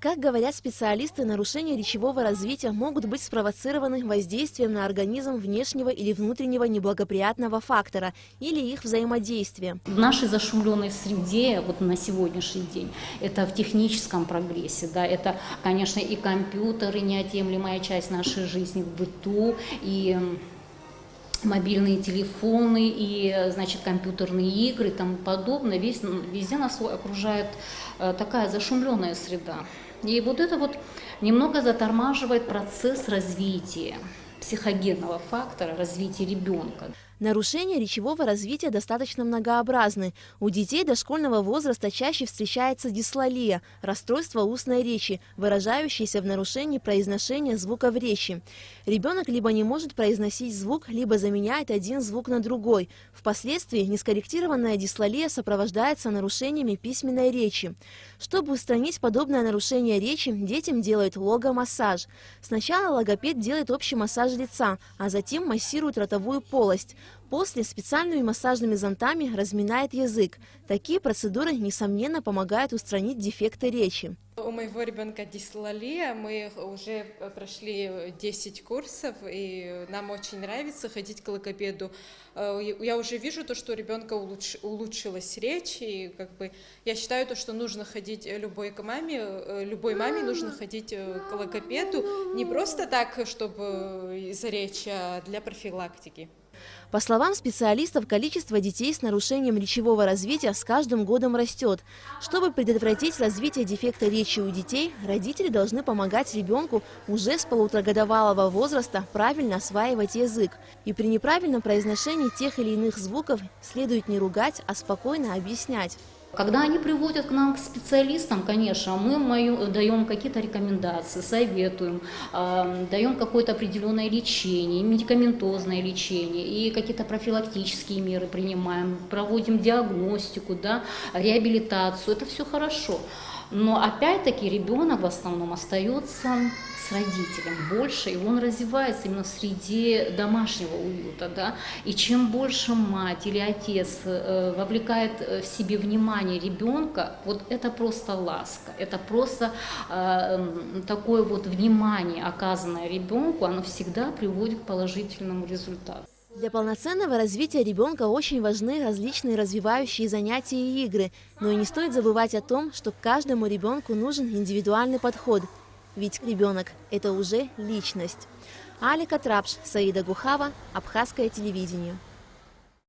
Как говорят специалисты, нарушения речевого развития могут быть спровоцированы воздействием на организм внешнего или внутреннего неблагоприятного фактора или их взаимодействия. В нашей зашумленной среде, вот на сегодняшний день, это в техническом прогрессе, да, это, конечно, и компьютеры, неотъемлемая часть нашей жизни в быту, и мобильные телефоны, и, значит, компьютерные игры и тому подобное. Везде нас окружает такая зашумленная среда. И вот это вот немного затормаживает процесс развития, психогенного фактора развития ребенка. Нарушения речевого развития достаточно многообразны. У детей дошкольного возраста чаще встречается дислалия – расстройство устной речи, выражающееся в нарушении произношения звука в речи. Ребенок либо не может произносить звук, либо заменяет один звук на другой. Впоследствии нескорректированная дислалия сопровождается нарушениями письменной речи. Чтобы устранить подобное нарушение речи, детям делают логомассаж. Сначала логопед делает общий массаж лица, а затем массирует ротовую полость. После специальными массажными зонтами разминает язык. Такие процедуры, несомненно, помогают устранить дефекты речи. У моего ребенка дислалия, мы уже прошли 10 курсов, и нам очень нравится ходить к логопеду. Я уже вижу то, что у ребенка улучшилась речь, и я считаю, то, что нужно ходить любой маме нужно ходить к логопеду, не просто так, чтобы из-за речи, а для профилактики. По словам специалистов, количество детей с нарушением речевого развития с каждым годом растет. Чтобы предотвратить развитие дефекта речи у детей, родители должны помогать ребенку уже с полуторагодовалого возраста правильно осваивать язык. И при неправильном произношении тех или иных звуков следует не ругать, а спокойно объяснять. Когда они приводят к нам к специалистам, конечно, мы даем какие-то рекомендации, советуем, даем какое-то определенное лечение, медикаментозное лечение и какие-то профилактические меры принимаем, проводим диагностику, да, реабилитацию, это все хорошо. Но опять-таки ребенок в основном остается с родителем больше, и он развивается именно в среде домашнего уюта. Да? И чем больше мать или отец вовлекает в себе внимание ребенка, вот это просто ласка, это просто такое вот внимание, оказанное ребенку, оно всегда приводит к положительному результату. Для полноценного развития ребенка очень важны различные развивающие занятия и игры, но и не стоит забывать о том, что каждому ребенку нужен индивидуальный подход, ведь ребенок – это уже личность. Алика Трапш, Саида Гухава, Абхазское телевидение.